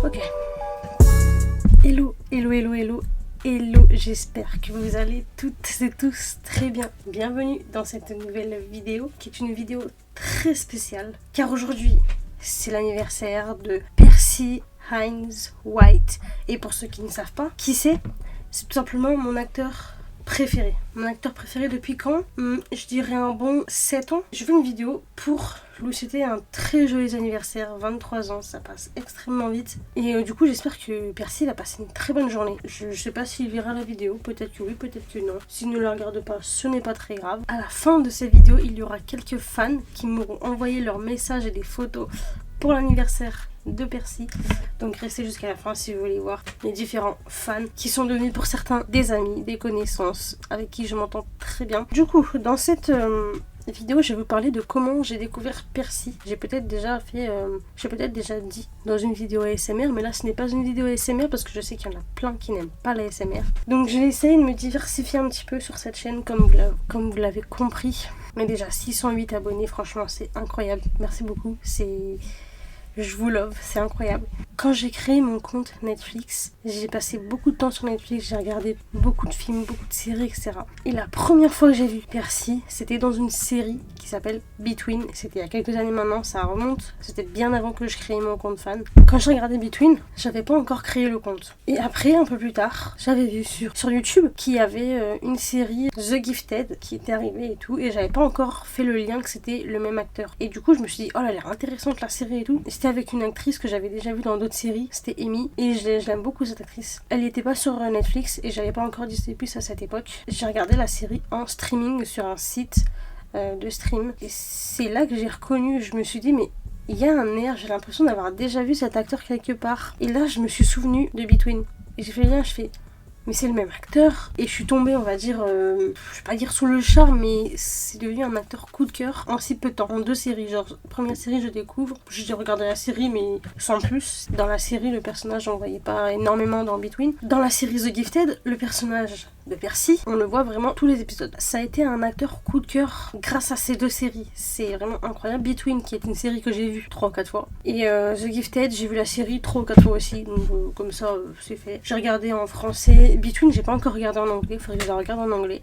Ok. Hello, hello, hello, hello, hello, j'espère que vous allez toutes et tous très bien. Bienvenue dans cette nouvelle vidéo qui est une vidéo très spéciale car aujourd'hui c'est l'anniversaire de Percy Hynes-White. Et pour ceux qui ne savent pas qui c'est tout simplement mon acteur préféré. Mon acteur préféré depuis quand je dirais un bon 7 ans. Je fais une vidéo pour lui souhaiter un très joli anniversaire, 23 ans, ça passe extrêmement vite. Et du coup j'espère que Percy a passé une très bonne journée. Je sais pas s'il verra la vidéo, peut-être que oui, peut-être que non. S'il ne la regarde pas, ce n'est pas très grave. À la fin de cette vidéo, il y aura quelques fans qui m'auront envoyé leurs messages et des photos pour l'anniversaire de Percy. Donc restez jusqu'à la fin si vous voulez voir les différents fans qui sont devenus pour certains des amis, des connaissances avec qui je m'entends très bien. Du coup, dans cette vidéo, je vais vous parler de comment j'ai découvert Percy. J'ai peut-être déjà dit dans une vidéo ASMR, mais là ce n'est pas une vidéo ASMR parce que je sais qu'il y en a plein qui n'aiment pas la ASMR. Donc je vais essayer de me diversifier un petit peu sur cette chaîne comme vous l'avez compris. Mais déjà 608 abonnés, franchement c'est incroyable. Merci beaucoup, je vous love, c'est incroyable. Quand j'ai créé mon compte Netflix, j'ai passé beaucoup de temps sur Netflix, j'ai regardé beaucoup de films, beaucoup de séries, etc. Et la première fois que j'ai vu Percy, c'était dans une série qui s'appelle Between. C'était il y a quelques années maintenant, ça remonte. C'était bien avant que je crée mon compte fan. Quand j'ai regardé Between, j'avais pas encore créé le compte. Et après, un peu plus tard, j'avais vu sur YouTube qu'il y avait une série The Gifted qui était arrivée et tout. Et j'avais pas encore fait le lien que c'était le même acteur. Et du coup, je me suis dit, oh là, elle a l'air intéressante la série et tout. C'était avec une actrice que j'avais déjà vue dans d'autres séries, c'était Amy, et je l'aime beaucoup cette actrice. Elle n'était pas sur Netflix et j'avais pas encore Disney+ à cette époque. J'ai regardé la série en streaming sur un site de stream et c'est là que j'ai reconnu, je me suis dit mais il y a un air, j'ai l'impression d'avoir déjà vu cet acteur quelque part. Et là je me suis souvenu de Between et j'ai fait lien, je fais mais c'est le même acteur. Et je suis tombée, on va dire, je vais pas dire sous le charme, mais c'est devenu un acteur coup de cœur en si peu de temps. En 2 séries, genre, première série, je découvre, j'ai regardé la série, mais sans plus. Dans la série, le personnage, on voyait pas énormément dans Between. Dans la série The Gifted, le personnage de Percy, on le voit vraiment tous les épisodes. Ça a été un acteur coup de cœur grâce à ces 2 séries. C'est vraiment incroyable. Between, qui est une série que j'ai vue 3 ou 4 fois. Et The Gifted, j'ai vu la série 3 ou 4 fois aussi. Donc comme ça, c'est fait. J'ai regardé en français. Between, j'ai pas encore regardé en anglais. Il faudrait que je la regarde en anglais.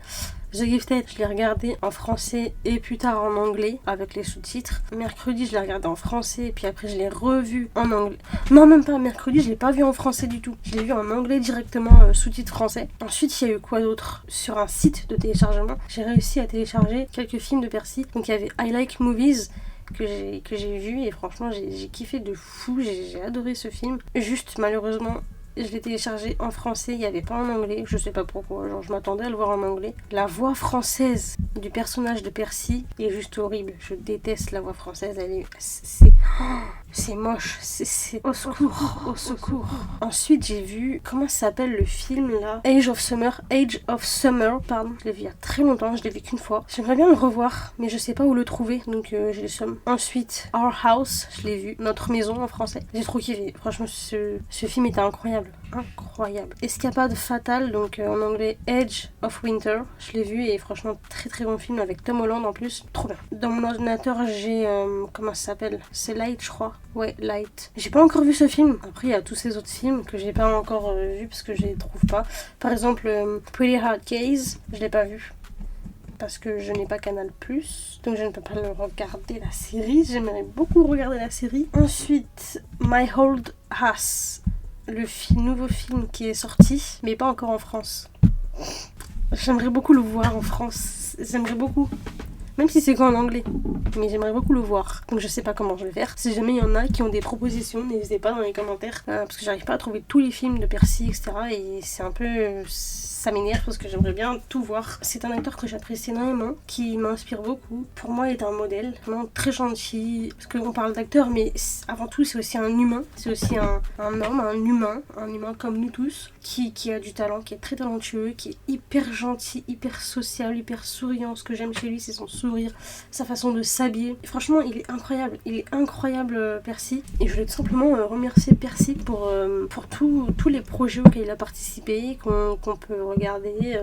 The Gifted, je l'ai regardé en français et plus tard en anglais avec les sous-titres. Mercredi, je l'ai regardé en français et puis après je l'ai revu en anglais. Non, même pas mercredi, je l'ai pas vu en français du tout. Je l'ai vu en anglais directement, sous-titres français. Ensuite, il y a eu quoi d'autre? Sur un site de téléchargement, j'ai réussi à télécharger quelques films de Percy. Donc il y avait I Like Movies que j'ai vu et franchement j'ai kiffé de fou, j'ai adoré ce film. Juste malheureusement, je l'ai téléchargé en français, il n'y avait pas en anglais, je sais pas pourquoi, genre je m'attendais à le voir en anglais. La voix française du personnage de Percy est juste horrible, je déteste la voix française, c'est moche, c'est au secours, au secours. Ensuite j'ai vu, comment ça s'appelle le film là? Age of Summer, pardon, je l'ai vu il y a très longtemps, je l'ai vu qu'une fois. J'aimerais bien le revoir, mais je sais pas où le trouver, donc j'ai le somme. Ensuite, Our House, je l'ai vu, Notre Maison en français, j'ai trop kiffé, franchement ce film était incroyable. Incroyable. Escapade fatale, donc en anglais Edge of Winter, je l'ai vu et franchement très très bon film avec Tom Holland en plus, trop bien. Dans mon ordinateur j'ai, comment ça s'appelle? C'est Light je crois, ouais Light. J'ai pas encore vu ce film, après il y a tous ces autres films que j'ai pas encore vu parce que je les trouve pas. Par exemple Pretty Hard Case, je l'ai pas vu parce que je n'ai pas Canal+, donc je ne peux pas le regarder la série, j'aimerais beaucoup regarder la série. Ensuite My Old House, le nouveau film qui est sorti, mais pas encore en France. J'aimerais beaucoup le voir en France. J'aimerais beaucoup. Même si c'est qu'en anglais. Mais j'aimerais beaucoup le voir. Donc je sais pas comment je vais faire. Si jamais il y en a qui ont des propositions, n'hésitez pas dans les commentaires. Parce que j'arrive pas à trouver tous les films de Percy, etc. Et c'est un peu... ça m'énerve parce que j'aimerais bien tout voir. C'est un acteur que j'apprécie énormément, qui m'inspire beaucoup. Pour moi, il est un modèle, vraiment très gentil. Parce qu'on parle d'acteur, mais avant tout, c'est aussi un humain. C'est aussi un homme, un humain comme nous tous, qui a du talent, qui est très talentueux, qui est hyper gentil, hyper social, hyper souriant. Ce que j'aime chez lui, c'est son sourire, sa façon de s'habiller. Franchement, il est incroyable, Percy. Et je voulais tout simplement remercier Percy pour tous les projets auxquels il a participé, qu'on peut regarder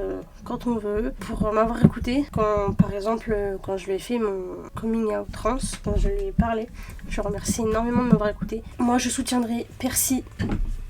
quand on veut, pour m'avoir écouté. Quand, par exemple, quand je lui ai fait mon coming out trans, quand je lui ai parlé, je remercie énormément de m'avoir écouté. Moi, je soutiendrai Percy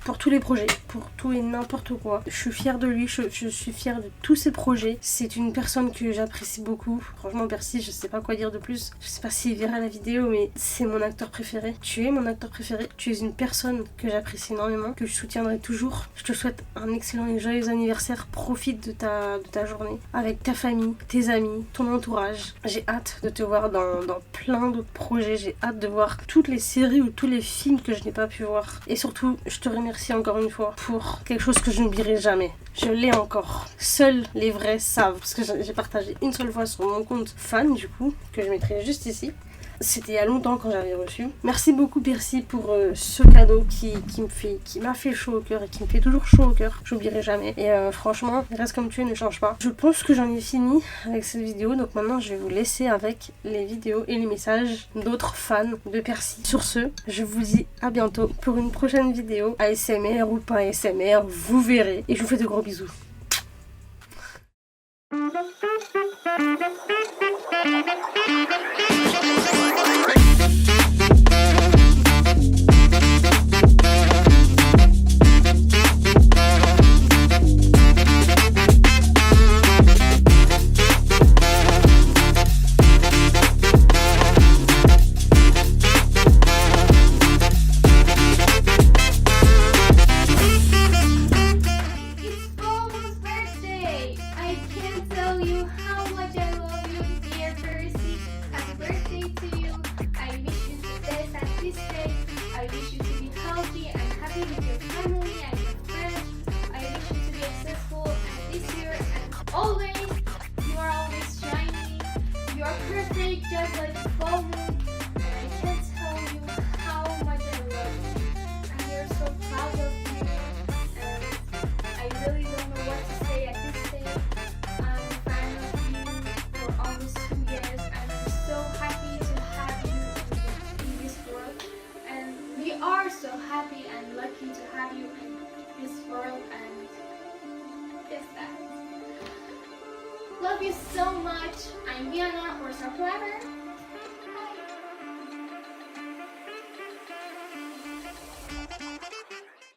pour tous les projets, pour tout et n'importe quoi. Je suis fière de lui, je suis fière de tous ses projets. C'est une personne que j'apprécie beaucoup. Franchement, Percy, je sais pas quoi dire de plus. Je sais pas s'il verra la vidéo, mais c'est mon acteur préféré. Tu es mon acteur préféré. Tu es une personne que j'apprécie énormément, que je soutiendrai toujours. Je te souhaite un excellent et joyeux anniversaire. Profite de ta journée avec ta famille, tes amis, ton entourage. J'ai hâte de te voir dans plein d'autres projets. J'ai hâte de voir toutes les séries ou tous les films que je n'ai pas pu voir. Et surtout, je te remercie encore une fois pour quelque chose que je n'oublierai jamais. Je l'ai encore. Seuls les vrais savent. Parce que j'ai partagé une seule fois sur mon compte fan, du coup, que je mettrai juste ici. C'était il y a longtemps quand j'avais reçu. Merci beaucoup Percy pour ce cadeau qui m'a fait chaud au cœur et qui me fait toujours chaud au cœur. J'oublierai jamais. Et franchement, reste comme tu es, ne change pas. Je pense que j'en ai fini avec cette vidéo. Donc maintenant, je vais vous laisser avec les vidéos et les messages d'autres fans de Percy. Sur ce, je vous dis à bientôt pour une prochaine vidéo. ASMR ou pas ASMR, vous verrez. Et je vous fais de gros bisous. I wish you to be healthy and happy with your family and your friends. I wish you to be successful and this year and always. You are always shining. You are perfect just like the full moon. And I can't tell you how much I love you. And we are so proud of you. And I really don't know what to say at this stage. I'm a fan of you for almost 2 years and I'm so happy to have you in this world. And we are so happy and lucky to have you in this world, and just that. Love you so much. I'm Diana or subscriber.